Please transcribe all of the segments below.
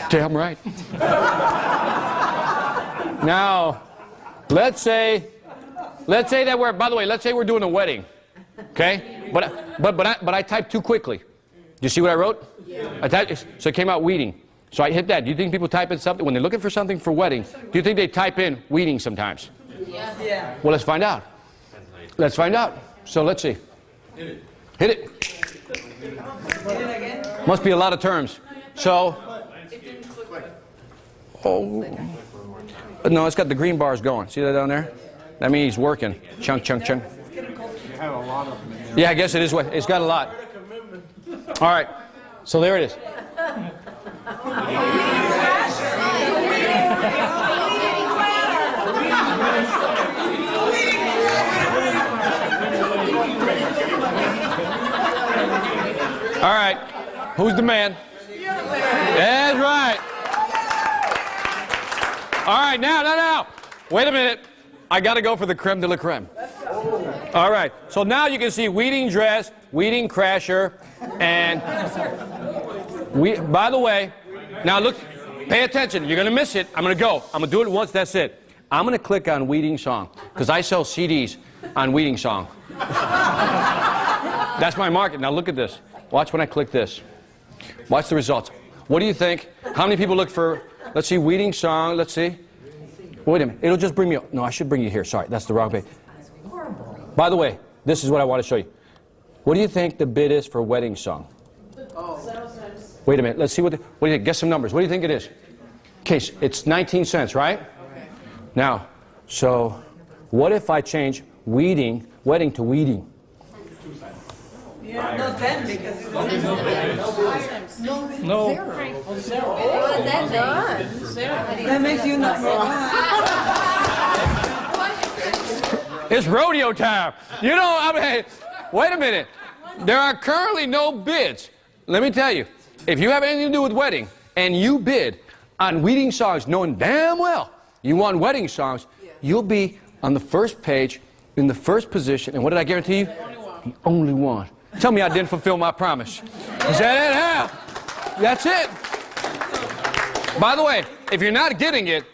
Damn right. Now, let's say that we're, by the way, let's say we're doing a wedding, okay? But I typed too quickly. Do you see what I wrote? Yeah. So it came out weeding. So I hit that. Do you think people type in something, when they're looking for something for wedding, do you think they type in weeding sometimes? Yeah. Well, let's find out. Let's find out. So let's see. Hit it. Hit it. Hit it again? Must be a lot of terms. So, oh, no, it's got the green bars going. See that down there? That means he's working. Chunk, chunk, chunk. Yeah, I guess it is. It's got a lot. All right. So there it is. All right. Who's the man? That's right. All right, now. Wait a minute. I got to go for the creme de la creme. All right. So now you can see weeding dress, weeding crasher, and by the way, now look, pay attention. You're going to miss it. I'm going to go. I'm going to do it once. That's it. I'm going to click on weeding song because I sell CDs on weeding song. That's my market. Now look at this. Watch when I click this. Watch the results. What do you think? How many people look for, let's see, weeding song, let's see. Wait a minute. It'll just bring me, no, I should bring you here. Sorry, that's the wrong page. By the way, this is what I want to show you. What do you think the bid is for wedding song? Wait a minute. Let's see what do you think? Guess some numbers. What do you think it is? Case, it's 19 cents, right? Now, so what if I change weeding, wedding to weeding? Yeah, no, 10 because it's no. That makes you not It's rodeo time. You know, I mean, wait a minute. There are currently no bids. Let me tell you, if you have anything to do with wedding and you bid on wedding songs knowing damn well you want wedding songs, you'll be on the first page in the first position. And what did I guarantee you? The only one. Tell me I didn't fulfill my promise. Is that it? Yeah. That's it. By the way, if you're not getting it,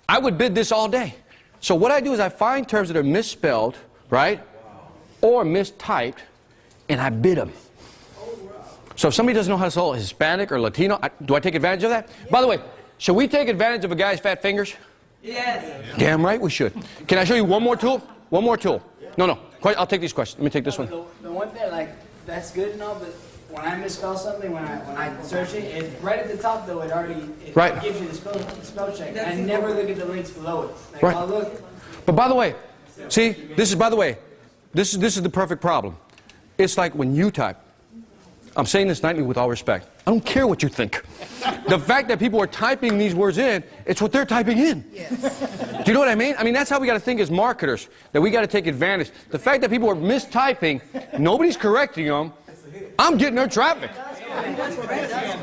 I would bid this all day. So what I do is I find terms that are misspelled, right, or mistyped, and I bid them. So if somebody doesn't know how to spell Hispanic or Latino, do I take advantage of that? By the way, should we take advantage of a guy's fat fingers? Yes. Damn right we should. Can I show you one more tool? One more tool. No. I'll take these questions. Let me take this one. The one thing, like, that's good and all, but when I misspell something, when I search it, right at the top though, it gives you the spell check. I never look at the links below it. Like, right. I'll look. But by the way, see, this is the perfect problem. It's like when you type. I'm saying this nightly with all respect. I don't care what you think. The fact that people are typing these words in, it's what they're typing in. Yes. Do you know what I mean? I mean, that's how we got to think as marketers, that we got to take advantage. The fact that people are mistyping, nobody's correcting them, I'm getting their traffic.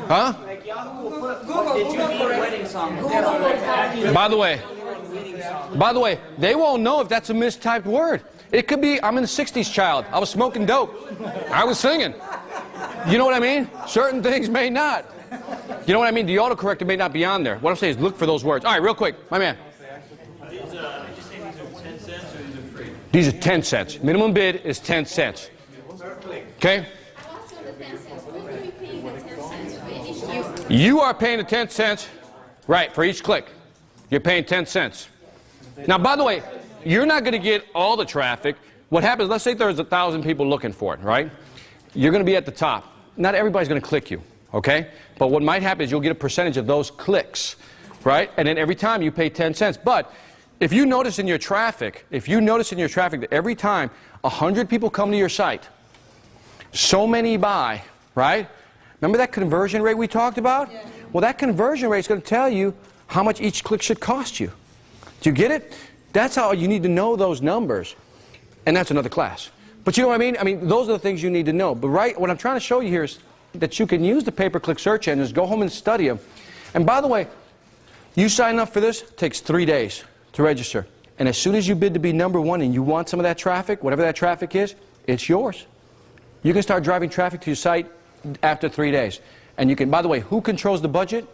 Huh? By the way, they won't know if that's a mistyped word. It could be, I'm in the 60s child. I was smoking dope. I was singing. You know what I mean? Certain things may not. You know what I mean? The autocorrector may not be on there. What I'm saying is look for those words. All right, real quick, my man. These are 10 cents or these are free? These are 10 cents. Minimum bid is 10 cents. Okay? You are paying the 10 cents, right, for each click. You're paying 10 cents. Now, by the way, you're not going to get all the traffic. What happens, let's say there's 1,000 people looking for it, right? You're going to be at the top. Not everybody's going to click you, okay? But what might happen is you'll get a percentage of those clicks, right? And then every time you pay 10 cents. But if you notice in your traffic, that every time 100 people come to your site, so many buy, right? Remember that conversion rate we talked about? Yeah. Well, that conversion rate is going to tell you how much each click should cost you. Do you get it? That's how you need to know those numbers. And that's another class. But you know what I mean? I mean, those are the things you need to know. But right, what I'm trying to show you here is that you can use the pay-per-click search engines, go home and study them. And by the way, you sign up for this, it takes 3 days to register. And as soon as you bid to be #1 and you want some of that traffic, whatever that traffic is, it's yours. You can start driving traffic to your site after 3 days. And you can, by the way, who controls the budget?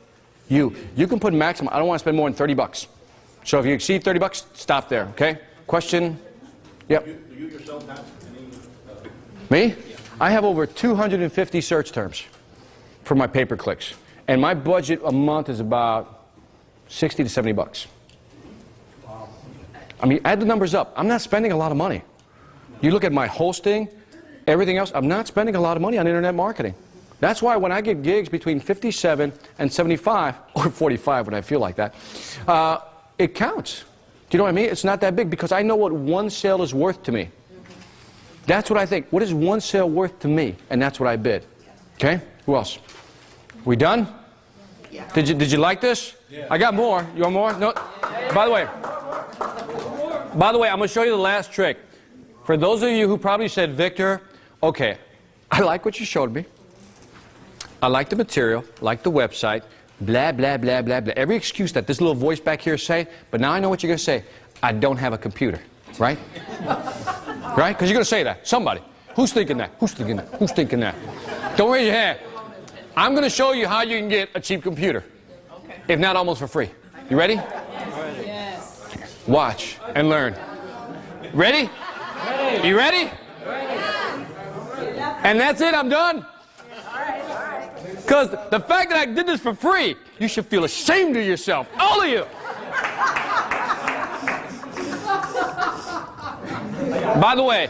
You can put maximum. I don't want to spend more than 30 bucks. So if you exceed 30 bucks, stop there, okay? Question? Yep. Do you yourself have any? Me? I have over 250 search terms for my pay-per-clicks. And my budget a month is about 60 to 70 bucks. I mean, add the numbers up. I'm not spending a lot of money. You look at my hosting, everything else, I'm not spending a lot of money on internet marketing. That's why when I get gigs between 57 and 75, or 45 when I feel like that, it counts. Do you know what I mean? It's not that big because I know what one sale is worth to me. That's what I think. What is one sale worth to me? And that's what I bid. Okay? Who else? We done? Yeah. Did you like this? Yeah. I got more. You want more? No. By the way, I'm going to show you the last trick. For those of you who probably said, Victor, okay, I like what you showed me. I like the material, like the website, blah, blah, blah, blah, blah. Every excuse that this little voice back here is saying, but now I know what you're going to say. I don't have a computer, right? Right? Because you're going to say that. Somebody. Who's thinking that? Who's thinking that? Who's thinking that? Don't raise your hand. I'm going to show you how you can get a cheap computer. Okay. If not almost for free. You ready? Yes. Watch and learn. Ready? You ready? And that's it, I'm done. Because the fact that I did this for free, you should feel ashamed of yourself. All of you. By the way,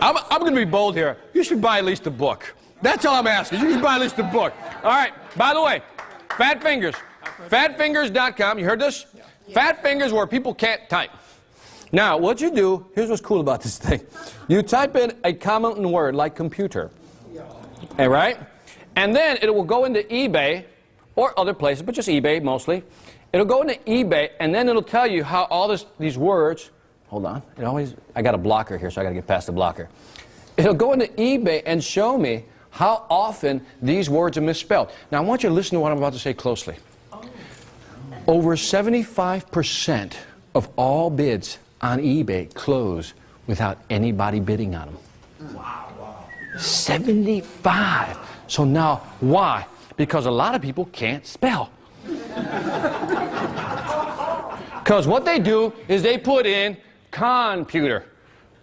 I'm going to be bold here. You should buy at least a book. That's all I'm asking. You should buy at least a book. All right. By the way, Fat Fingers. Fatfingers.com. You heard this? Fat Fingers where people can't type. Now, what you do, here's what's cool about this thing. You type in a common word like computer. All right? And then it will go into eBay or other places, but just eBay mostly. It'll go into eBay, and then it'll tell you how all these words, hold on, I got a blocker here, so I got to get past the blocker. It'll go into eBay and show me how often these words are misspelled. Now, I want you to listen to what I'm about to say closely. Over 75% of all bids on eBay close without anybody bidding on them. Wow. 75. So now, why? Because a lot of people can't spell. Because what they do is they put in computer.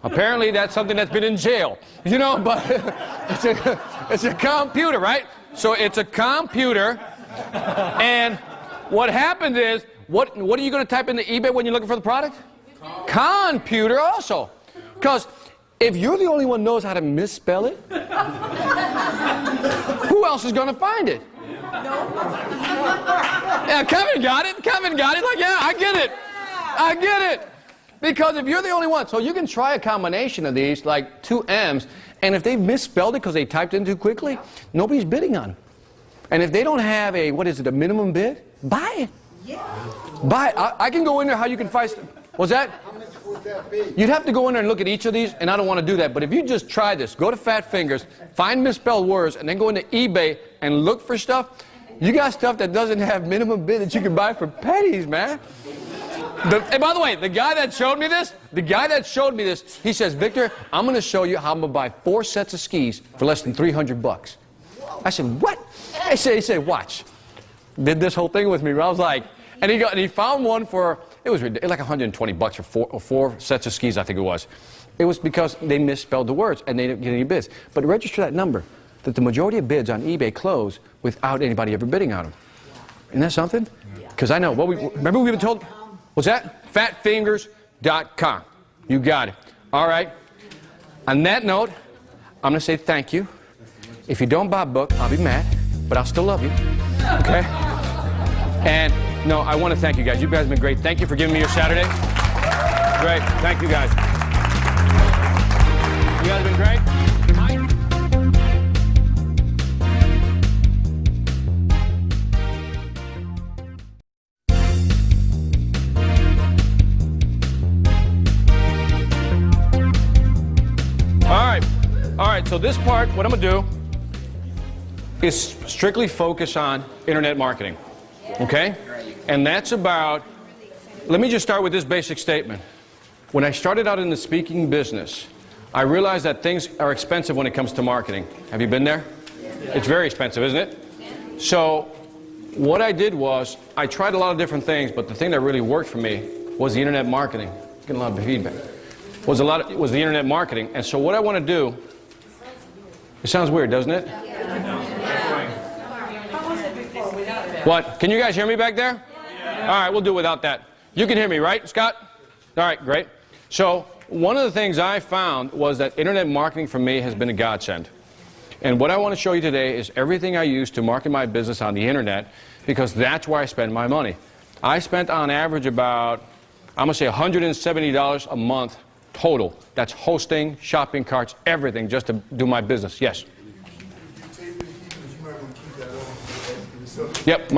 Apparently that's something that's been in jail. You know, but it's a computer, right? So it's a computer. And what happens is, what are you going to type into eBay when you're looking for the product? Computer also. Because if you're the only one who knows how to misspell it, who else is going to find it? Yeah, Kevin got it. Kevin got it. Like, yeah, I get it. I get it. Because if you're the only one, so you can try a combination of these, like two M's, and if they misspelled it because they typed in too quickly, nobody's bidding on them. And if they don't have a, what is it, a minimum bid, buy it. Yeah. Buy it. I can go in there how you can find. What's that? How much would that be? You'd have to go in there and look at each of these, and I don't want to do that. But if you just try this, go to Fat Fingers, find misspelled words, and then go into eBay and look for stuff, you got stuff that doesn't have minimum bid that you can buy for pennies, man. And by the way, the guy that showed me this, he says, Victor, I'm going to show you how I'm going to buy 4 sets of skis for less than 300 bucks. I said, what? He said, watch. Did this whole thing with me. I was like, and he found one for, it was like 120 bucks for four sets of skis, I think it was. It was because they misspelled the words and they didn't get any bids. But register that number, that the majority of bids on eBay close without anybody ever bidding on them. Isn't that something? Because I know, remember we've been told, what's that? Fatfingers.com. You got it. All right. On that note, I'm going to say thank you. If you don't buy a book, I'll be mad, but I'll still love you. Okay? And no, I want to thank you guys. You guys have been great. Thank you for giving me your Saturday. Great. Thank you guys. You guys have been great. All right, so this part, what I'm going to do is strictly focus on internet marketing, okay? And that's about, let me just start with this basic statement. When I started out in the speaking business, I realized that things are expensive when it comes to marketing. Have you been there? It's very expensive, isn't it? So what I did was, I tried a lot of different things, but the thing that really worked for me was the internet marketing. Getting a lot of feedback. Was the internet marketing. And so what I want to do, it sounds weird, doesn't it? What? Can you guys hear me back there? All right, we'll do without that. You can hear me, right, Scott? All right, great. So one of the things I found was that internet marketing for me has been a godsend. And what I want to show you today is everything I use to market my business on the internet, because that's where I spend my money. I spent on average about, I'm going to say $170 a month total. That's hosting, shopping carts, everything just to do my business. Yes? Yep.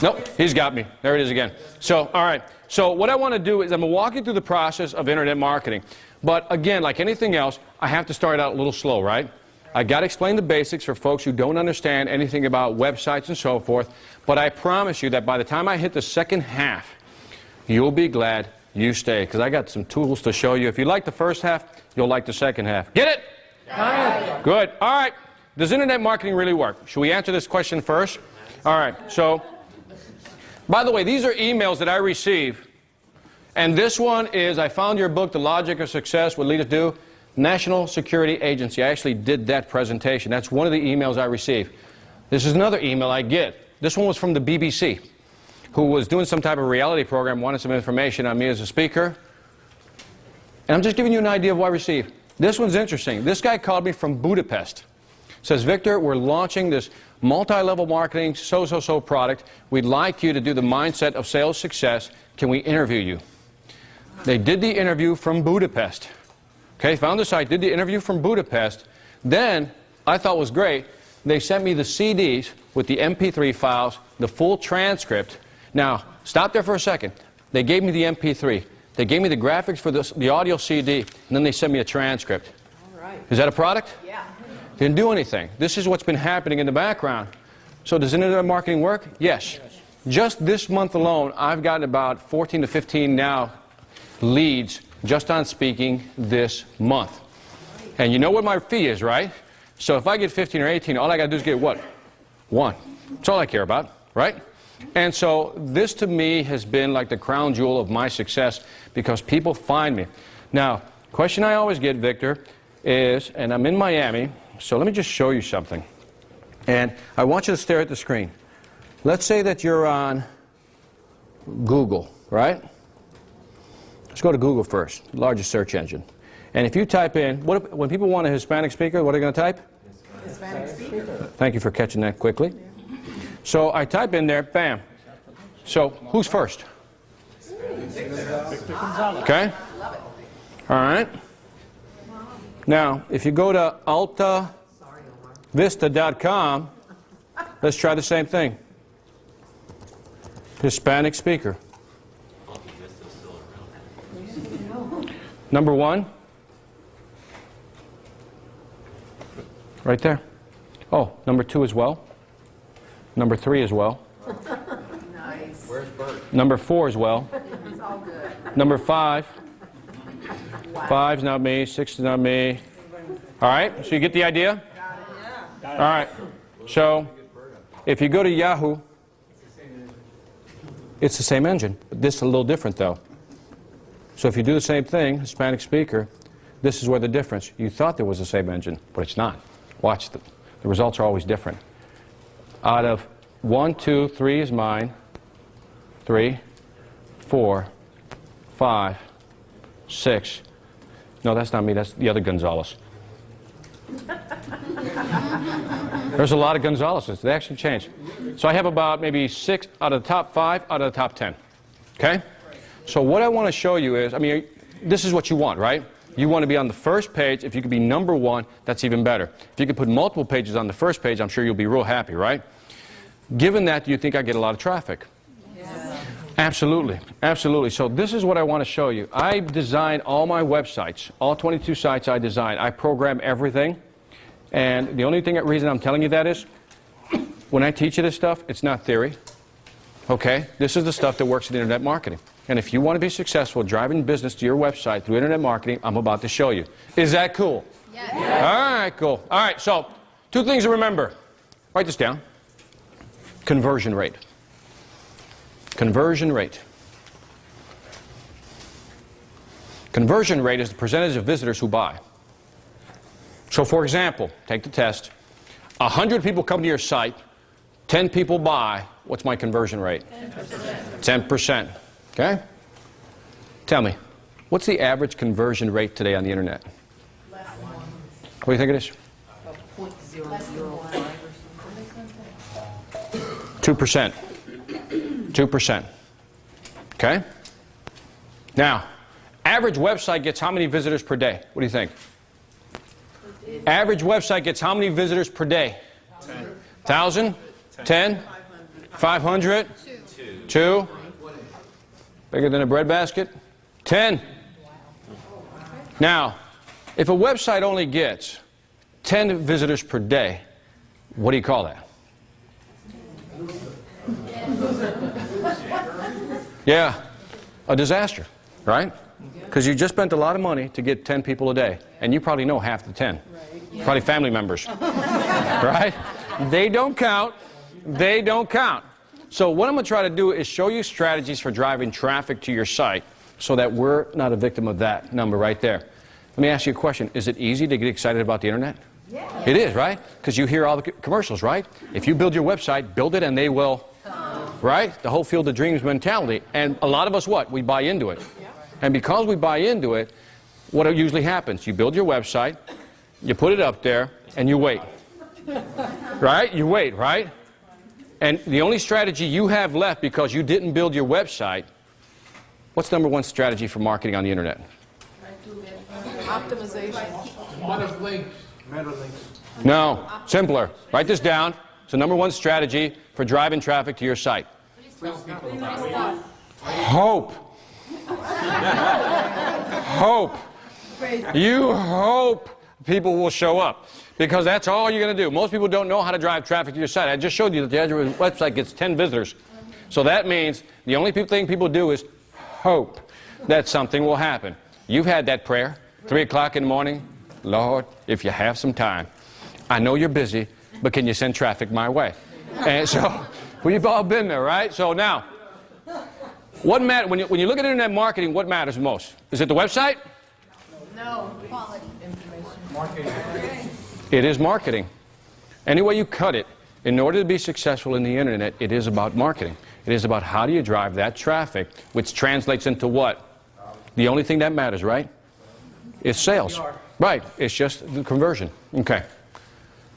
Nope, he's got me. There it is again. So, all right. So what I want to do is I'm going to walk you through the process of internet marketing. But again, like anything else, I have to start out a little slow, right? I got to explain the basics for folks who don't understand anything about websites and so forth. But I promise you that by the time I hit the second half, you'll be glad you stayed, because I got some tools to show you. If you like the first half, you'll like the second half. Get it? Got it. Good. All right. Does internet marketing really work? Should we answer this question first? All right. So, by the way, these are emails that I receive. And this one is, I found your book, The Logic of Success, What Leaders Do. National Security Agency. I actually did that presentation. That's one of the emails I receive. This is another email I get. This one was from the BBC, who was doing some type of reality program, wanted some information on me as a speaker. And I'm just giving you an idea of what I received. This one's interesting. This guy called me from Budapest. Says, Victor, we're launching this multi-level marketing so product. We'd like you to do the mindset of sales success. Can we interview you? They did the interview from Budapest. Okay, found the site, did the interview from Budapest. Then, I thought was great, they sent me the CDs with the MP3 files, the full transcript. Now, stop there for a second. They gave me the MP3. They gave me the graphics for the audio CD, and then they sent me a transcript. All right. Is that a product? Yeah. Didn't do anything. This is what's been happening in the background. So does internet marketing work? Yes. Just this month alone, I've gotten about 14 to 15 now leads just on speaking this month. And you know what my fee is, right? So if I get 15 or 18, all I got to do is get what? One. That's all I care about, right? And so this to me has been like the crown jewel of my success, because people find me. Now, question I always get, Victor, is, and I'm in Miami, so let me just show you something. And I want you to stare at the screen. Let's say that you're on Google, right? Let's go to Google first, largest search engine. And if you type in, when people want a Hispanic speaker, what are they going to type? Hispanic speaker. Thank you for catching that quickly. So I type in there, bam. So who's first? Okay? All right. Now, if you go to altavista.com, let's try the same thing. Hispanic speaker. Number one. Right there. Oh, number two as well. Number three as well. Nice. Where's Bert? Number four as well. It's all good. Number five. Wow. Five's not me. Six is not me. All right, so you get the idea? Yeah. All right. So if you go to Yahoo, it's the same engine. But this is a little different, though. So if you do the same thing, Hispanic speaker, this is where the difference. You thought there was the same engine, but it's not. Watch, the results are always different. Out of 1, 2, 3 is mine. 3, 4, 5, 6. No, that's not me. That's the other Gonzales. There's a lot of Gonzaleses. They actually changed. So I have about maybe 6 out of the top 5 out of the top 10. Okay? So what I want to show you is, I mean, this is what you want, right? You want to be on the first page. If you could be number one, that's even better. If you could put multiple pages on the first page, I'm sure you'll be real happy, right? Given that, do you think I get a lot of traffic? Yeah. Absolutely. Absolutely. So this is what I want to show you. I design all my websites, all 22 sites I design. I program everything. And the only reason I'm telling you that is, when I teach you this stuff, it's not theory. Okay? This is the stuff that works in internet marketing. And if you want to be successful driving business to your website through internet marketing, I'm about to show you. Is that cool? Yes. All right, cool. All right, so 2 things to remember. Write this down. conversion rate. Conversion rate. Conversion rate is the percentage of visitors who buy. So for example, take the test. 100 people come to your site, 10 people buy. What's my conversion rate? 10%. 10%. Okay? Tell me, what's the average conversion rate today on the internet? Less than 1. What do you think it is? 2%. 2%. Okay? Now, average website gets how many visitors per day? What do you think? Average website gets how many visitors per day? 1,000? 10? 500? 2? Bigger than a breadbasket? 10. Now, if a website only gets 10 visitors per day, what do you call that? Yeah, a disaster, right? Because you just spent a lot of money to get 10 people a day, and you probably know half the 10. Probably family members, right? They don't count. They don't count. So what I'm going to try to do is show you strategies for driving traffic to your site so that we're not a victim of that number right there. Let me ask you a question. Is it easy to get excited about the internet? Yeah. It is, right? Because you hear all the commercials, right? If you build your website, build it and they will, right? The whole field of dreams mentality. And a lot of us, what? We buy into it. And because we buy into it, what usually happens? You build your website, you put it up there, and you wait. Right? You wait, right? And the only strategy you have left because you didn't build your website, what's number one strategy for marketing on the internet? Optimization. Meta links. Meta links. No, simpler. Write this down. It's the number one strategy for driving traffic to your site. Hope. Hope. You hope people will show up. Because that's all you're going to do. Most people don't know how to drive traffic to your site. I just showed you that the average website gets 10 visitors. So that means the only thing people do is hope that something will happen. You've had that prayer, 3 o'clock in the morning. Lord, if you have some time, I know you're busy, but can you send traffic my way? And so we've all been there, right? So now, what matters when you look at internet marketing? What matters most? Is it the website? No. Quality information. Marketing. It is marketing. Any way you cut it, in order to be successful in the internet, it is about marketing. It is about how do you drive that traffic, which translates into what? The only thing that matters, right? Is sales. Right. It's just the conversion. Okay.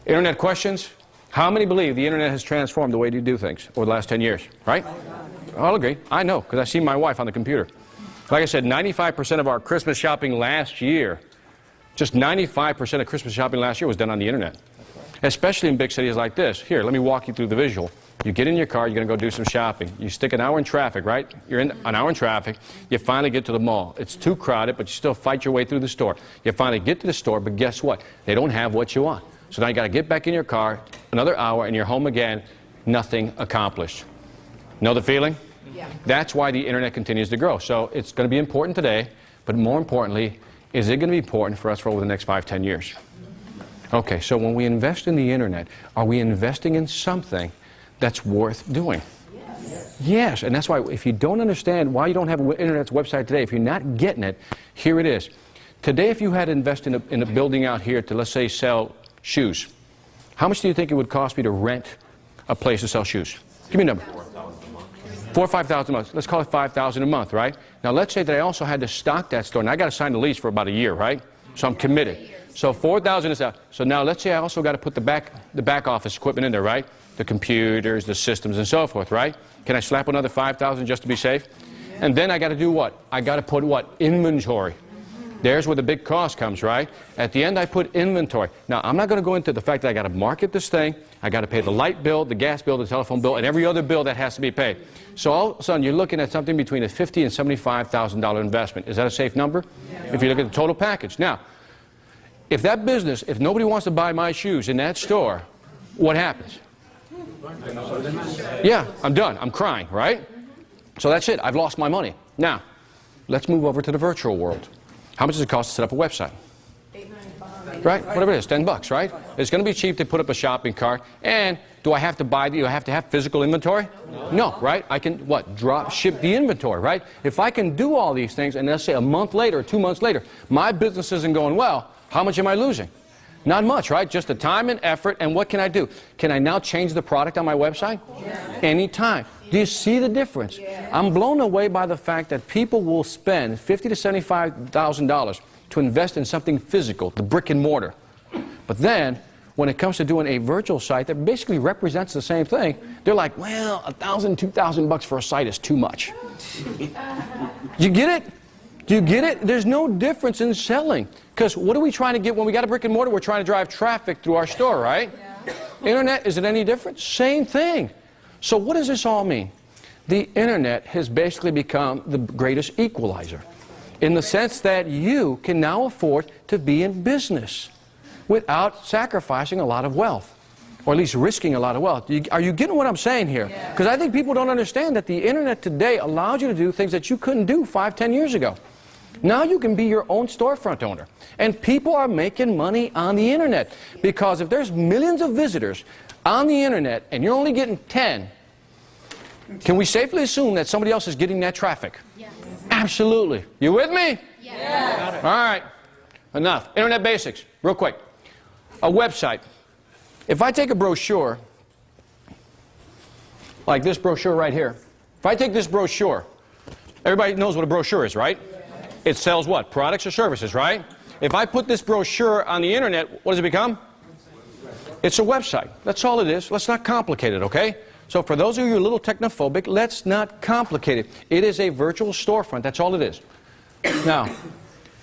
Internet questions? How many believe the internet has transformed the way you do things over the last 10 years? Right? I'll agree. I know, because I see my wife on the computer. Like I said, 95% of our Christmas shopping last year, just 95% of Christmas shopping last year was done on the internet. Especially in big cities like this. Here, let me walk you through the visual. You get in your car, you're going to go do some shopping. You stick an hour in traffic, right? You're in an hour in traffic. You finally get to the mall. It's too crowded, but you still fight your way through the store. You finally get to the store, but guess what? They don't have what you want. So now you got to get back in your car, another hour, and you're home again. Nothing accomplished. Know the feeling? Yeah. That's why the internet continues to grow. So it's going to be important today, but more importantly, is it going to be important for us for over the next 5, 10 years? Okay, so when we invest in the internet, are we investing in something that's worth doing? Yes, and that's why if you don't understand why you don't have an internet website today, if you're not getting it, here it is. Today, if you had to invest in a building out here to, let's say, sell shoes, how much do you think it would cost me to rent a place to sell shoes? Give me a number. $4,000 or $5,000 a month. Let's call it $5,000 a month, right? Now, let's say that I also had to stock that store, and I got to sign the lease for about a year, right? So I'm committed. So $4,000 is out. So now let's say I also got to put the back office equipment in there, right? The computers, the systems, and so forth, right? Can I slap another $5,000 just to be safe? And then I got to do what? I got to put what? Inventory. There's where the big cost comes, right? At the end, I put inventory. Now, I'm not going to go into the fact that I got to market this thing. I got to pay the light bill, the gas bill, the telephone bill, and every other bill that has to be paid. So all of a sudden, you're looking at something between a $50,000 and $75,000 investment. Is that a safe number? Yeah. If you look at the total package. Now, if that business, if nobody wants to buy my shoes in that store, what happens? Yeah, I'm done. I'm crying, right? So that's it. I've lost my money. Now, let's move over to the virtual world. How much does it cost to set up a website? $8.95. Right? Whatever it is, $10, right? It's going to be cheap to put up a shopping cart, and Do I have to buy, do I have to have physical inventory? No, right? I can, what, drop ship the inventory, right? If I can do all these things, and let's say a month later, 2 months later, my business isn't going well, how much am I losing? Not much, right? Just the time and effort, and what can I do? Can I now change the product on my website? Anytime. Do you see the difference? I'm blown away by the fact that people will spend $50,000 to $75,000 to invest in something physical, the brick and mortar. But then, when it comes to doing a virtual site that basically represents the same thing, they're like, well, $1,000, $2,000 for a site is too much. You get it? Do you get it? There's no difference in selling. Because what are we trying to get when we got a brick and mortar? We're trying to drive traffic through our store, right? Internet, is it any different? Same thing. So what does this all mean? The internet has basically become the greatest equalizer in the sense that you can now afford to be in business without sacrificing a lot of wealth, or at least risking a lot of wealth. Are you getting what I'm saying here? Because I think people don't understand that the internet today allows you to do things that you couldn't do 5, 10 years ago. Now you can be your own storefront owner. And people are making money on the internet. Because if there's millions of visitors on the internet and you're only getting 10, can we safely assume that somebody else is getting that traffic? Yes. Absolutely. You with me? Yes. All right. Enough. Internet basics. Real quick. A website. If I take a brochure, like this brochure right here, if I take this brochure, everybody knows what a brochure is, right? It sells what? Products or services, right? If I put this brochure on the internet, what does it become? It's a website. That's all it is. Let's not complicate it, okay? So for those of you who are a little technophobic, let's not complicate it. It is a virtual storefront. That's all it is. Now,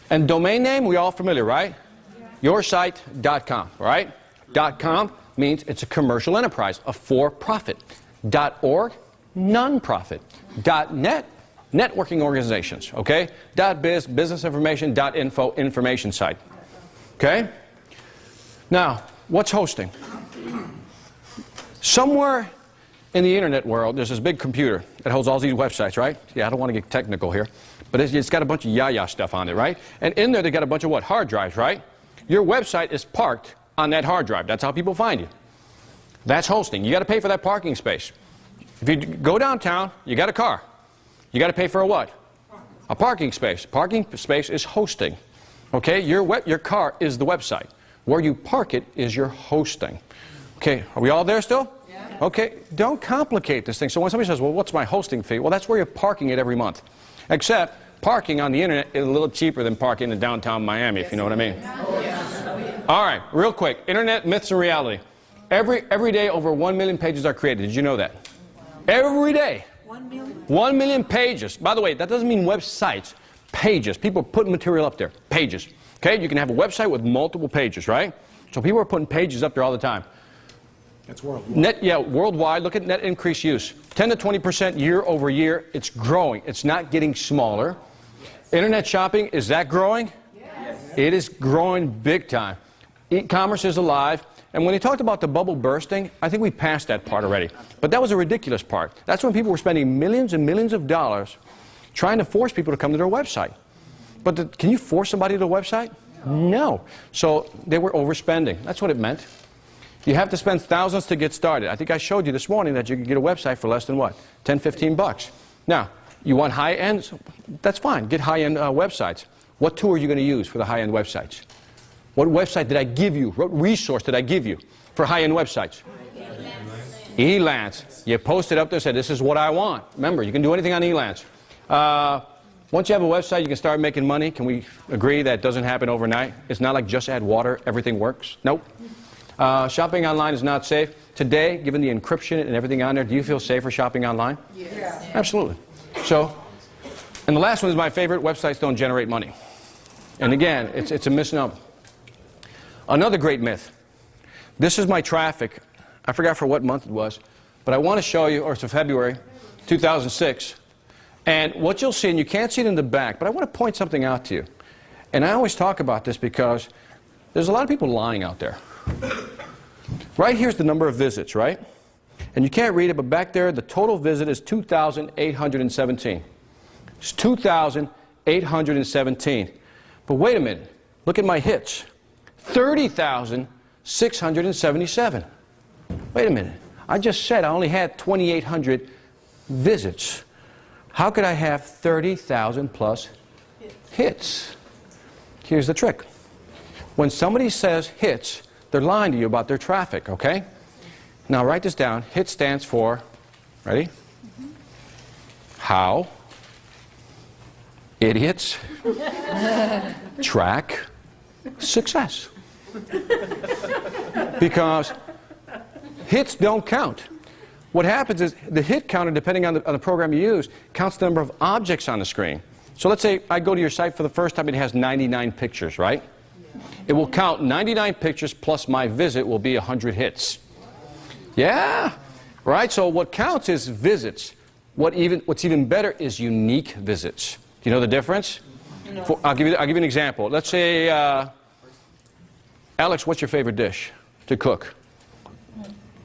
and domain name, we all familiar, right? Yoursite.com, right? .com means it's a commercial enterprise, a for-profit. .org, non-profit. .net, networking organizations, okay? .biz, business information. .info, information site. Okay? Now, what's hosting? Somewhere in the internet world, there's this big computer that holds all these websites, right? Yeah, I don't want to get technical here, but it's got a bunch of yah-yah stuff on it, right? And in there, they got a bunch of what? Hard drives, right? Your website is parked on that hard drive. That's how people find you. That's hosting. You got to pay for that parking space. If you go downtown, you got a car. You got to pay for a what? A parking space. Parking space is hosting. Okay? Your car is the website. Where you park it is your hosting. Okay, are we all there still? Yeah. Okay, don't complicate this thing. So when somebody says, well, what's my hosting fee? Well, that's where you're parking it every month. Except parking on the internet is a little cheaper than parking in downtown Miami, if you know what I mean. All right, real quick. Internet myths and reality. Every day over 1 million pages are created. Did you know that? Every day. 1 million? 1 million pages. By the way, that doesn't mean websites. Pages. People put material up there. Pages. Okay? You can have a website with multiple pages, right? So people are putting pages up there all the time. That's worldwide. Worldwide. Look at net increased use. 10 to 20% year over year. It's growing. It's not getting smaller. Internet shopping, is that growing? Yes. It is growing big time. E-commerce is alive. And when he talked about the bubble bursting, I think we passed that part already. But that was a ridiculous part. That's when people were spending millions and millions of dollars trying to force people to come to their website. But can you force somebody to a website? No. So they were overspending. That's what it meant. You have to spend thousands to get started. I think I showed you this morning that you could get a website for less than what? 10, 15 bucks. Now, you want high-end? That's fine. Get high-end websites. What tool are you going to use for the high-end websites? What website did I give you? What resource did I give you for high-end websites? Elance. You posted up there and said, this is what I want. Remember, you can do anything on Elance. Once you have a website, you can start making money. Can we agree that doesn't happen overnight? It's not like just add water, everything works. Nope. Shopping online is not safe. Today, given the encryption and everything on there, do you feel safer shopping online? Yes. Absolutely. So, and the last one is my favorite, websites don't generate money. And again, it's a misnomer. Another great myth. This is my traffic. I forgot for what month it was, but I want to show you, or it's February 2006. And what you'll see, and you can't see it in the back, but I want to point something out to you. And I always talk about this because there's a lot of people lying out there. Right here's the number of visits, right? And you can't read it, but back there, the total visit is 2,817. It's 2,817. But wait a minute. Look at my hits. 30,677. Wait a minute. I just said I only had 2,800 visits. How could I have 30,000 plus hits? Here's the trick. When somebody says hits, they're lying to you about their traffic, okay? Now write this down. HIT stands for, ready? How idiots track success. Because hits don't count. What happens is the hit counter, depending on the program you use, counts the number of objects on the screen. So let's say I go to your site for the first time and it has 99 pictures, right? It will count 99 pictures plus my visit will be 100 hits. Yeah, right? So what counts is visits. What's even better is unique visits. Do you know the difference? No. I'll give you an example. Let's say, Alex, what's your favorite dish to cook?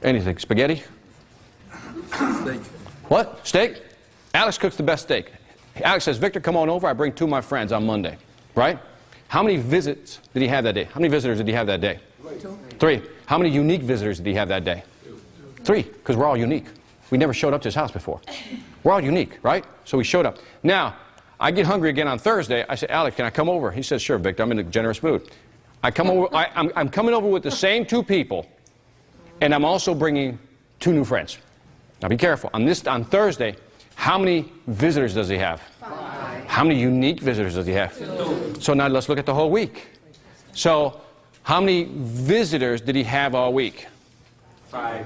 Anything. Spaghetti? Steak. What? Steak? Alex cooks the best steak. Alex says, Victor, come on over. I bring 2 of my friends on Monday. Right? How many visits did he have that day? How many visitors did he have that day? 3. How many unique visitors did he have that day? 3, because we're all unique. We never showed up to his house before. We're all unique, right? So we showed up. Now, I get hungry again on Thursday. I say, Alex, can I come over? He says, sure, Victor, I'm in a generous mood. I come over, I'm coming over with the same 2 people, and I'm also bringing 2 new friends. Now be careful. On Thursday, how many visitors does he have? 5. How many unique visitors does he have? 2. So now let's look at the whole week. So how many visitors did he have all week? 5.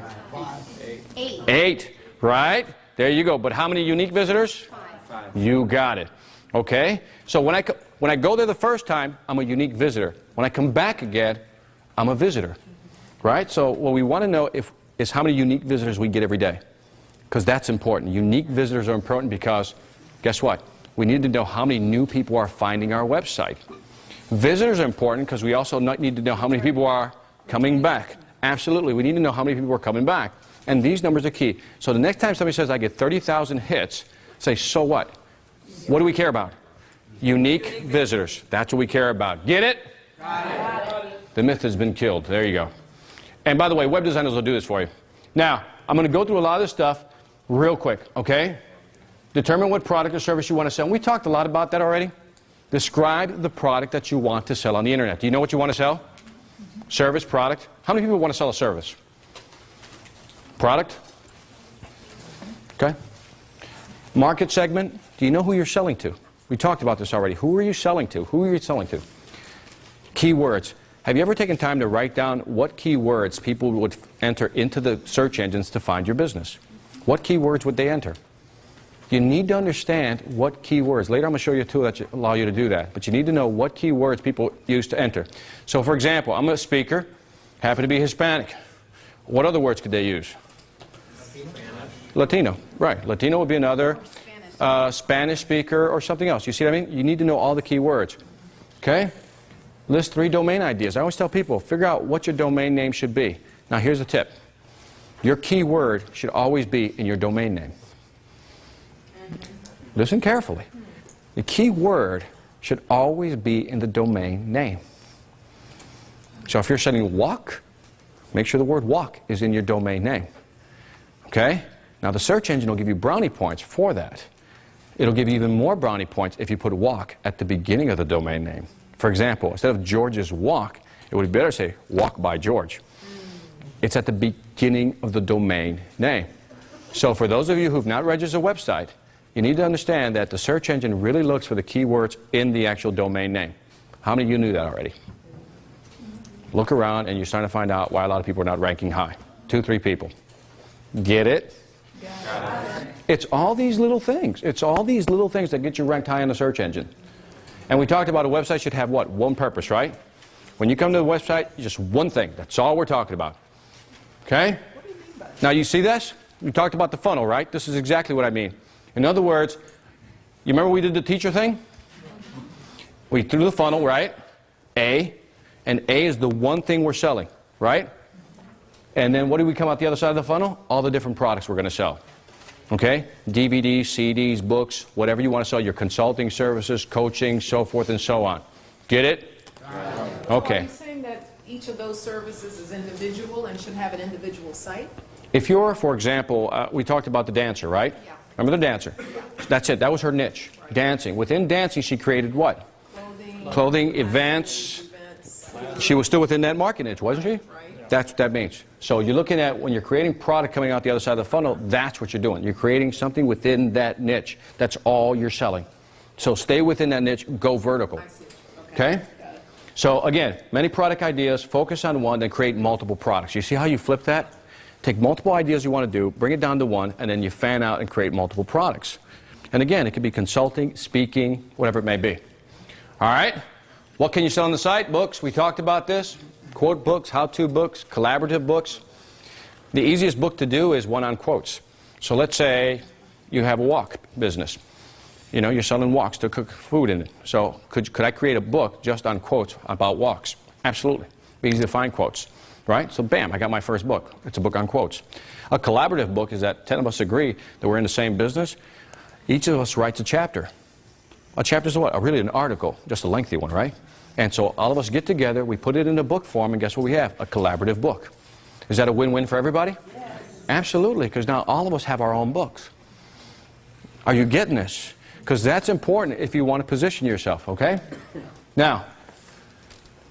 8. 8, right? There you go. But how many unique visitors? 5. You got it. Okay? So when I go there the first time, I'm a unique visitor. When I come back again, I'm a visitor. Right? So what we want to know is how many unique visitors we get every day. Because that's important. Unique visitors are important because, guess what? We need to know how many new people are finding our website. Visitors are important because we also need to know how many people are coming back. Absolutely. We need to know how many people are coming back. And these numbers are key. So the next time somebody says, I get 30,000 hits, say, so what? What do we care about? Unique visitors. That's what we care about. Get it? Got it. The myth has been killed. There you go. And by the way, web designers will do this for you. Now, I'm going to go through a lot of this stuff real quick, okay? Determine what product or service you want to sell. And we talked a lot about that already. Describe the product that you want to sell on the internet. Do you know what you want to sell? Service, product. How many people want to sell a service? Product? Okay. Market segment. Do you know who you're selling to? We talked about this already. Who are you selling to? Who are you selling to? Keywords. Have you ever taken time to write down what keywords people would enter into the search engines to find your business? What keywords would they enter? You need to understand what keywords. Later I'm going to show you a tool that allow you to do that. But you need to know what keywords people use to enter. So for example, I'm a speaker, happen to be Hispanic. What other words could they use? Latino. Right. Latino would be another. Spanish speaker or something else. You see what I mean? You need to know all the keywords. Okay? List 3 domain ideas. I always tell people, figure out what your domain name should be. Now here's a tip. Your keyword should always be in your domain name. Listen carefully. The key word should always be in the domain name. So if you're selling walk, make sure the word walk is in your domain name. Okay? Now the search engine will give you brownie points for that. It'll give you even more brownie points if you put walk at the beginning of the domain name. For example, instead of George's walk, it would be better to say walk by George. It's at the beginning of the domain name. So for those of you who've not registered a website, you need to understand that the search engine really looks for the keywords in the actual domain name. How many of you knew that already? Look around and you're starting to find out why a lot of people are not ranking high. 2, 3 people. Get it? It's all these little things. It's all these little things that get you ranked high on the search engine. And we talked about a website should have what? One purpose, right? When you come to the website, just one thing. That's all we're talking about. Okay? Now you see this? We talked about the funnel, right? This is exactly what I mean. In other words, you remember we did the teacher thing? We threw the funnel, right? A. And A is the one thing we're selling, right? And then what do we come out the other side of the funnel? All the different products we're going to sell. Okay? DVDs, CDs, books, whatever you want to sell, your consulting services, coaching, so forth and so on. Get it? Okay. Are you saying that each of those services is individual and should have an individual site? If you're, for example, we talked about the dancer, right? Yeah. Remember the dancer? That's it. That was her niche, dancing. Within dancing, she created what? Clothing, events. She was still within that market niche, wasn't she? Right. That's what that means. So you're looking at, when you're creating product coming out the other side of the funnel, that's what you're doing. You're creating something within that niche. That's all you're selling. So stay within that niche, go vertical. I see. Okay? So again, many product ideas, focus on one, then create multiple products. You see how you flip that? Take multiple ideas you want to do, bring it down to one, and then you fan out and create multiple products. And again, it could be consulting, speaking, whatever it may be. All right? What can you sell on the site? Books. We talked about this. Quote books, how-to books, collaborative books. The easiest book to do is one on quotes. So let's say you have a walk business. You know, you're selling walks to cook food in it. So could I create a book just on quotes about walks? Absolutely. Easy to find quotes, right? So bam, I got my first book. It's a book on quotes. A collaborative book is that 10 of us agree that we're in the same business. Each of us writes a chapter. A chapter is what? Really an article, just a lengthy one, right? And so all of us get together, we put it in a book form, and guess what we have? A collaborative book. Is that a win-win for everybody? Yes. Absolutely, because now all of us have our own books. Are you getting this? Because that's important if you want to position yourself, okay? Now,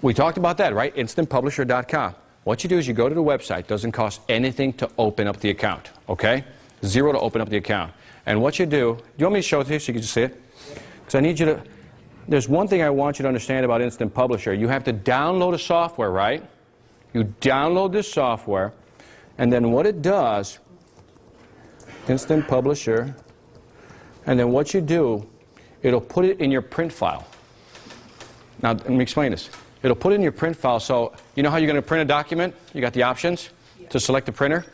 we talked about that, right? InstantPublisher.com. What you do is you go to the website. It doesn't cost anything to open up the account, okay? $0 to open up the account. And what you do you want me to show it to you so you can just see it? Because I need you to, there's one thing I want you to understand about Instant Publisher. You have to download a software, right? You download this software, and then what it does, Instant Publisher, and then what you do, it'll put it in your print file. Now, let me explain this. It'll put it in your print file, so you know how you're going to print a document? You got the options to select the printer?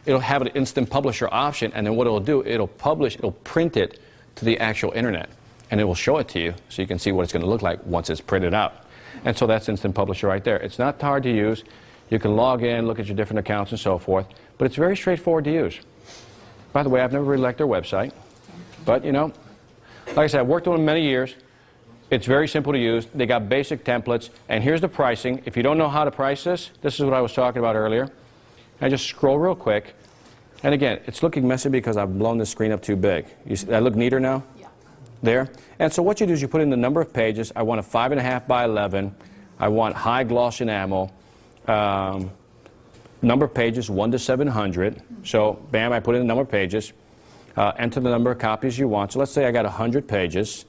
It'll have an Instant Publisher option, and then what it'll do, it'll print it to the actual internet, and it will show it to you so you can see what it's going to look like once it's printed out. And so that's Instant Publisher right there. It's not hard to use. You can log in, look at your different accounts and so forth, but it's very straightforward to use. By the way, I've never really liked their website, but you know, like I said, I've worked on them many years. It's very simple to use. They got basic templates, and here's the pricing. If you don't know how to price this is what I was talking about earlier. I just scroll real quick, and again, it's looking messy because I've blown this screen up too big. You see, I look neater now? Yeah. There. And so what you do is you put in the number of pages. I want a 5.5 by 11. I want high gloss enamel. Number of pages 1 to 700. So bam, I put in the number of pages. Enter the number of copies you want. So let's say I got 100 pages.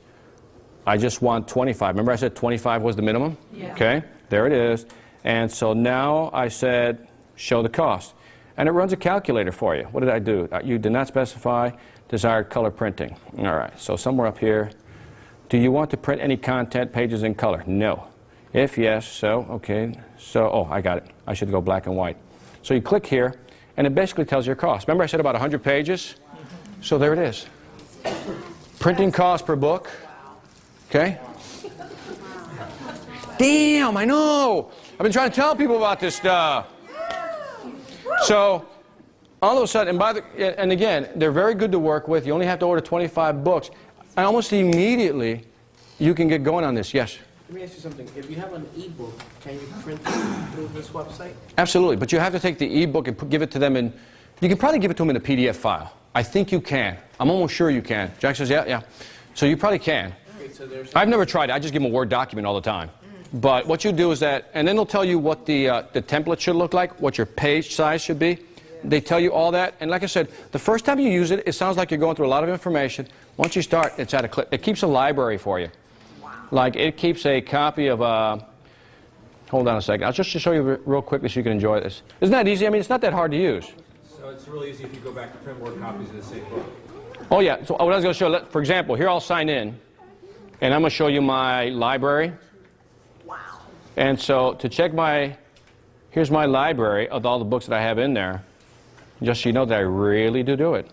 I just want 25. Remember I said 25 was the minimum? Yeah. Okay, there it is. And so now I said show the cost. And it runs a calculator for you. What did I do? You did not specify desired color printing. All right, so somewhere up here. Do you want to print any content pages in color? No. If yes, so, okay. So, oh, I got it. I should go black and white. So you click here, and it basically tells your cost. Remember I said about 100 pages? So there it is. Printing cost per book. Okay? Damn, I know. I've been trying to tell people about this stuff. So, all of a sudden, and again, they're very good to work with. You only have to order 25 books. And almost immediately, you can get going on this. Yes? Let me ask you something. If you have an e-book, can you print it through this website? Absolutely, but you have to take the e-book and give it to them in, you can probably give it to them in a PDF file. I think you can. I'm almost sure you can. Jack says, yeah. So you probably can. Okay, so there's I've never tried it. I just give them a Word document all the time. But what you do is that, and then they'll tell you what the template should look like, what your page size should be. They tell you all that. And like I said, the first time you use it, it sounds like you're going through a lot of information. Once you start, it's at a click. It keeps a library for you. Wow. Like it keeps a copy of hold on a second. I'll just show you real quickly so you can enjoy this. Isn't that easy? I mean, it's not that hard to use. So it's really easy if you go back to print more copies of the same book. Oh yeah, so what I was going to show, for example, here I'll sign in, and I'm going to show you my library. Wow. And so to check here's my library of all the books that I have in there, just so you know that I really do it.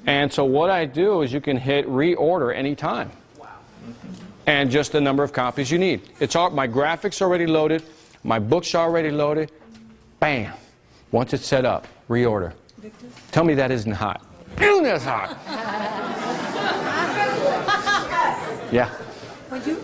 And so what I do is you can hit reorder anytime. Wow. And just the number of copies you need. My graphics are already loaded, my books are already loaded. Bam. Once it's set up, reorder. Tell me that isn't hot. That's hot. Yeah.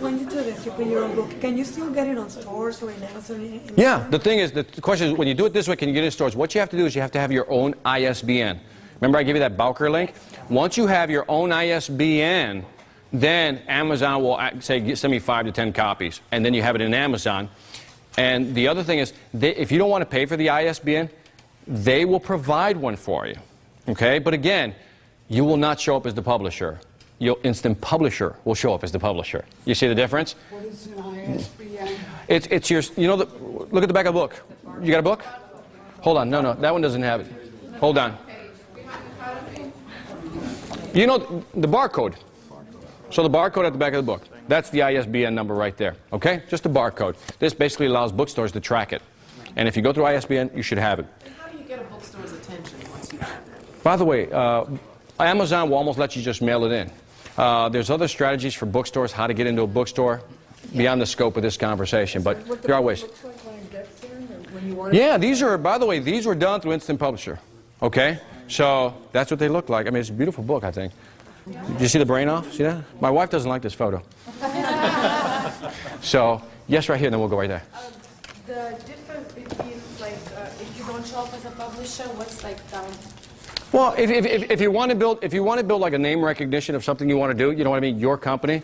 when you do this, you put your own book, can you still get it on stores or in Amazon? Yeah, the thing is, the question is, when you do it this way, can you get it in stores? What you have to do is you have to have your own ISBN. Remember I gave you that Bowker link? Once you have your own ISBN, then Amazon will say, send me 5 to 10 copies, and then you have it in Amazon. And the other thing is, if you don't want to pay for the ISBN, they will provide one for you. Okay? But again, you will not show up as the publisher. Your instant publisher will show up as the publisher. You see the difference? What is an ISBN? It's your, you know, look at the back of the book. You got a book? Hold on, no, that one doesn't have it. Hold on. You know the barcode. So the barcode at the back of the book, that's the ISBN number right there, okay? Just a barcode. This basically allows bookstores to track it. And if you go through ISBN, you should have it. And how do you get a bookstore's attention once you have that? By the way, Amazon will almost let you just mail it in. There's other strategies for bookstores, how to get into a bookstore, beyond the scope of this conversation, but there are ways. Yeah, these are, by the way, these were done through Instant Publisher, okay? So that's what they look like. I mean, it's a beautiful book, I think. Did you see the brain off? See that? My wife doesn't like this photo. So, yes, right here, and then we'll go right there. The difference between, like, if you don't show up as a publisher, what's like Well, if you want to build like a name recognition of something you want to do, you know what I mean, your company,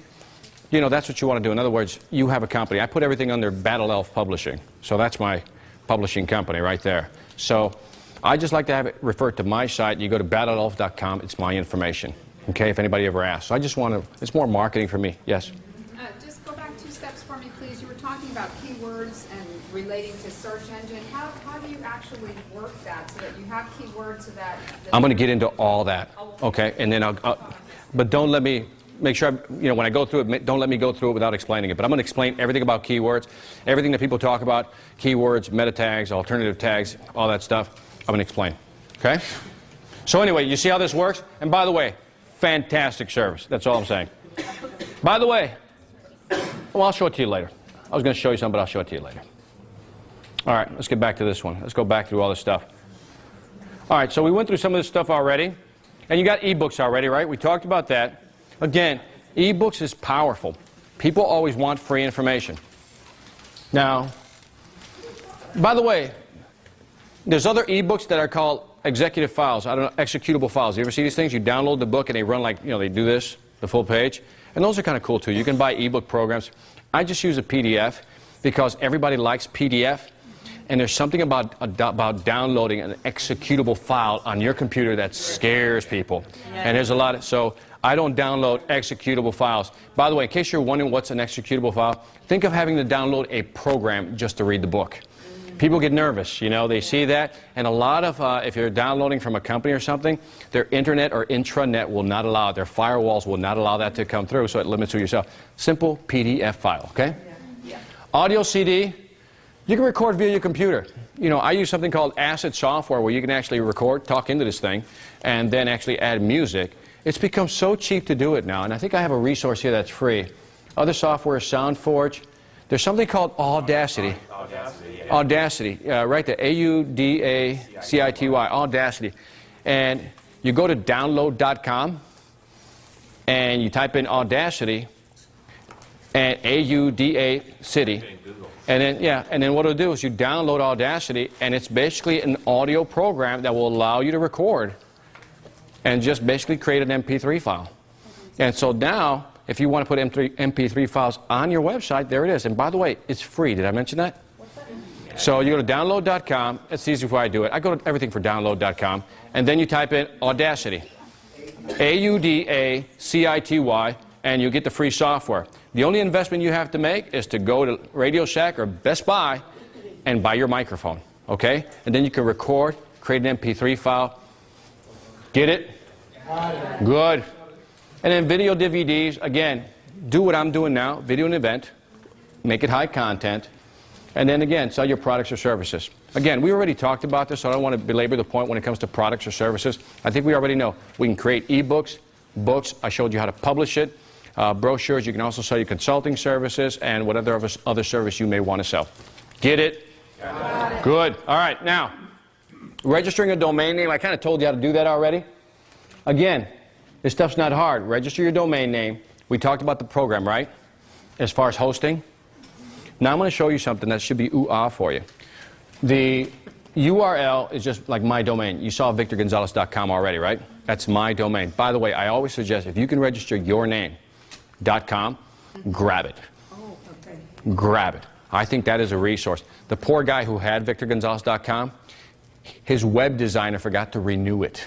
you know, that's what you want to do. In other words, you have a company. I put everything under Battle Elf Publishing. So that's my publishing company right there. So I just like to have it referred to my site. You go to battleelf.com. It's my information. Okay, if anybody ever asks. So I just want to, it's more marketing for me. Yes? Just go back 2 steps for me, please. You were talking about keywords and relating to search engine. How do you actually work that so that you have keywords so that... I'm going to get into all that, okay? And then but don't let me, make sure, you know, when I go through it, don't let me go through it without explaining it. But I'm going to explain everything about keywords, everything that people talk about, keywords, meta tags, alternative tags, all that stuff. I'm going to explain, okay? So anyway, you see how this works? And by the way, fantastic service. That's all I'm saying. By the way, well, I'll show it to you later. I was going to show you something, but I'll show it to you later. All right, let's get back to this one. Let's go back through all this stuff. All right, so we went through some of this stuff already. And you got ebooks already, right? We talked about that. Again, ebooks is powerful. People always want free information. Now, by the way, there's other ebooks that are called executive files. I don't know, executable files. You ever see these things? You download the book and they run like, you know, they do this, the full page. And those are kind of cool too. You can buy ebook programs. I just use a PDF because everybody likes PDF. And there's something about downloading an executable file on your computer that scares people. And there's a lot of, so I don't download executable files. By the way, in case you're wondering what's an executable file, think of having to download a program just to read the book. People get nervous, you know, they see that, and a lot of, if you're downloading from a company or something, their internet or intranet will not allow it, their firewalls will not allow that to come through, so it limits you yourself. Simple PDF file, okay? Yeah. Audio CD, you can record via your computer. You know, I use something called Asset Software where you can actually record, talk into this thing, and then actually add music. It's become so cheap to do it now, and I think I have a resource here that's free. Other software is SoundForge. There's something called Audacity. Audacity, right there, A-U-D-A-C-I-T-Y, Audacity. And you go to download.com, and you type in Audacity, and A-U-D-A City. And then, yeah, and then what it'll do is you download Audacity, and it's basically an audio program that will allow you to record and just basically create an MP3 file. And so now, if you want to put MP3 files on your website, there it is. And by the way, it's free. Did I mention that? So you go to download.com. It's easy before I do it. I go to everything for download.com. And then you type in Audacity. A-U-D-A-C-I-T-Y. And you get the free software. The only investment you have to make is to go to Radio Shack or Best Buy and buy your microphone. Okay? And then you can record, create an MP3 file. Get it? Good. And then video DVDs, again, do what I'm doing now, video an event, make it high content, and then again, sell your products or services. Again, we already talked about this, so I don't want to belabor the point when it comes to products or services. I think we already know. We can create ebooks, books, I showed you how to publish it, brochures, you can also sell your consulting services, and whatever other service you may want to sell. Get it? Got it. Good. All right, now, registering a domain name, I kind of told you how to do that already. Again, this stuff's not hard. Register your domain name. We talked about the program, right? as far as hosting. Now I'm going to show you something that should be ooh-ah for you. The URL is just like my domain. You saw victorgonzalez.com already, right? That's my domain. By the way, I always suggest if you can register your name.com, grab it. Oh, okay. Grab it. I think that is a resource. The poor guy who had victorgonzalez.com, his web designer forgot to renew it.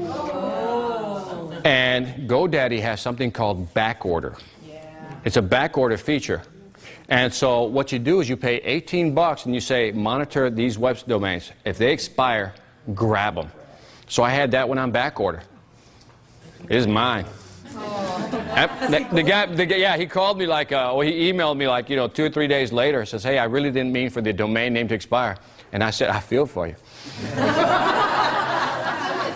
Oh. And GoDaddy has something called backorder. Yeah. It's a backorder feature. And so what you do is you pay $18 and you say, monitor these web domains. If they expire, grab them. So I had that one on backorder. It is mine. The guy, yeah, he called me like, or he emailed me like, 2 or 3 days later. Says, hey, I really didn't mean for the domain name to expire. And I said, I feel for you.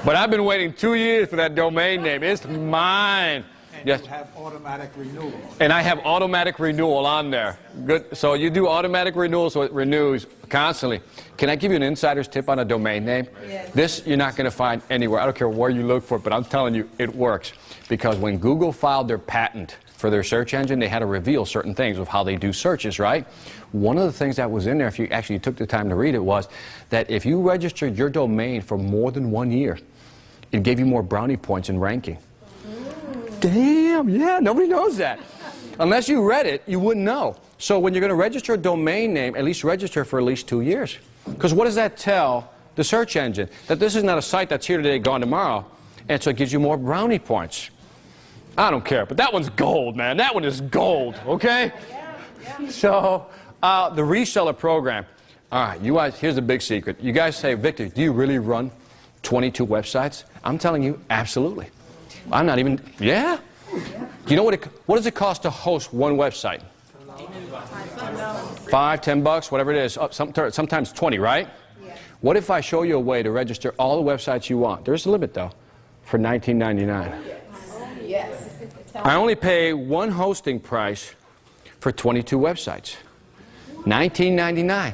But I've been waiting 2 years for that domain name. It's mine. And yes. you have automatic renewal. And I have automatic renewal on there. Good. So you do automatic renewal, so it renews constantly. Can I give you an insider's tip on a domain name? Yes. This you're not going to find anywhere. I don't care where you look for it, but I'm telling you, it works. Because when Google filed their patent for their search engine, they had to reveal certain things of how they do searches, right? One of the things that was in there, if you actually took the time to read it, was that if you registered your domain for more than 1 year, it gave you more brownie points in ranking. Damn, yeah, nobody knows that. Unless you read it, you wouldn't know. So when you're going to register a domain name, at least register for at least 2 years. Because what does that tell the search engine? That this is not a site that's here today, gone tomorrow. And so it gives you more brownie points. I don't care, but that one's gold, man. That one is gold, okay? So the reseller program. All right, you guys, here's the big secret. You guys say, Victor, do you really run 22 websites? I'm telling you, absolutely. I'm not even, yeah. You know what does it cost to host one website? $5, $10, whatever it is. Sometimes 20, right? What if I show you a way to register all the websites you want? There's a limit, though, for $19.99. Yes. I only pay one hosting price for 22 websites. $19.99.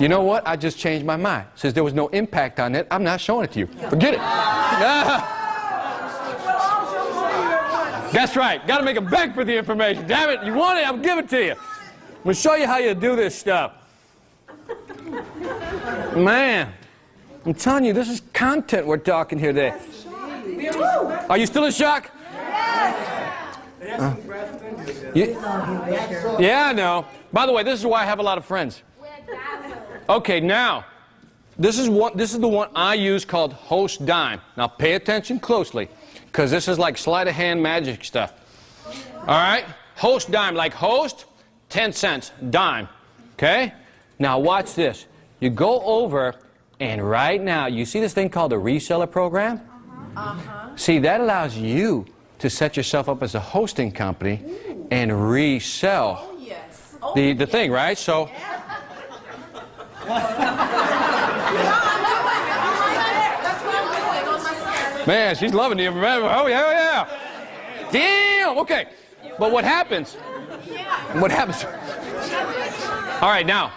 You know what? I just changed my mind. Since there was no impact on it, I'm not showing it to you. Forget it. That's right. Got to make them beg for the information. Damn it. You want it? I'll give it to you. I'm going to show you how you do this stuff. Man, I'm telling you, this is content we're talking here today. Are you still in shock? Yeah, I know. By the way, this is why I have a lot of friends. Okay, now, this is the one I use called Host Dime. Now, pay attention closely, because this is like sleight of hand magic stuff. All right? Host Dime, like host, 10 cents, dime. Okay? Now, watch this. You go over, and right now, you see this thing called a reseller program? See, that allows you to set yourself up as a hosting company and resell the thing, right? So. Man, she's loving the information. Oh, yeah. Damn, okay. But what happens? What happens? All right, now,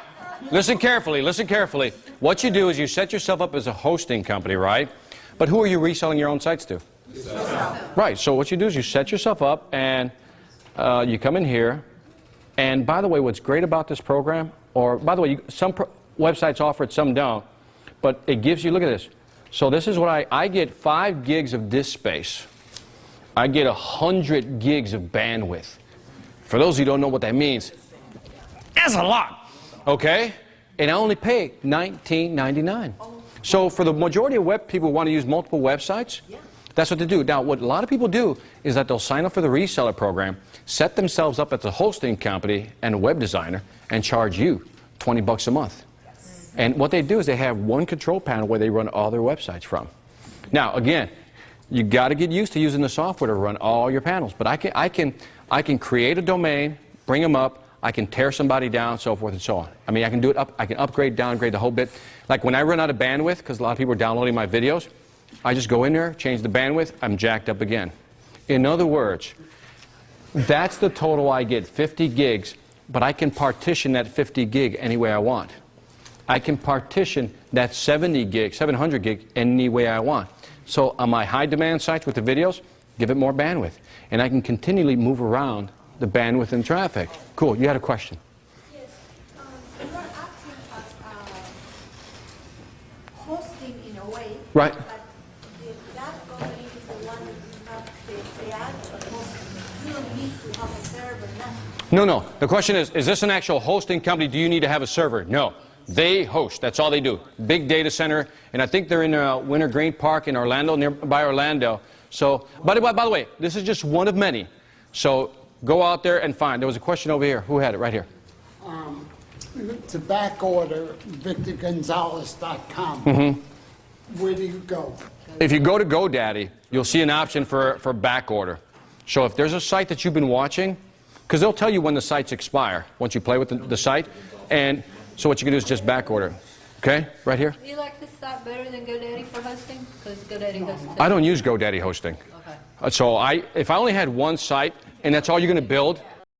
listen carefully, listen carefully. What you do is you set yourself up as a hosting company, right? But who are you reselling your own sites to? Right, so what you do is you set yourself up and you come in here. And by the way, what's great about this program, or by the way, some websites offer it, some don't, but it gives you, look at this. So this is what I get 5 gigs of disk space. I get 100 gigs of bandwidth. For those who don't know what that means, that's a lot, okay? And I only pay $19.99. So for the majority of web people who want to use multiple websites, that's what they do. Now, what a lot of people do is that they'll sign up for the reseller program, set themselves up as a hosting company and a web designer, and charge you $20 a month. And what they do is they have one control panel where they run all their websites from. Now, again, you got to get used to using the software to run all your panels. But I can create a domain, bring them up, I can tear somebody down, so forth and so on. I mean, I can do it up, I can upgrade, downgrade the whole bit. Like when I run out of bandwidth, because a lot of people are downloading my videos, I just go in there, change the bandwidth, I'm jacked up again. In other words, that's the total I get, 50 gigs, but I can partition that 50 gig any way I want. I can partition that 70 gig, 700 gig any way I want. So on my high demand sites with the videos, give it more bandwidth. And I can continually move around the bandwidth and traffic. Cool, you had a question. Yes. You are acting as hosting in a way. Right. But that company is the one that you have the ad or hosting. You don't need to have a server, nothing. No. The question is this an actual hosting company? Do you need to have a server? No. They host. That's all they do. Big data center. And I think they're in Winter Green Park in Orlando, nearby Orlando. So, by the way, this is just one of many. So go out there and find. There was a question over here. Who had it? Right here. To back order VictorGonzalez.com. Where do you go? If you go to GoDaddy, you'll see an option for back order. So if there's a site that you've been watching, because they'll tell you when the sites expire once you play with the site. And so what you can do is just back order. Okay? Right here. Do you like this site better than GoDaddy for hosting? Because GoDaddy hosts I don't use GoDaddy hosting. Okay. So if I only had one site and that's all you're going to build,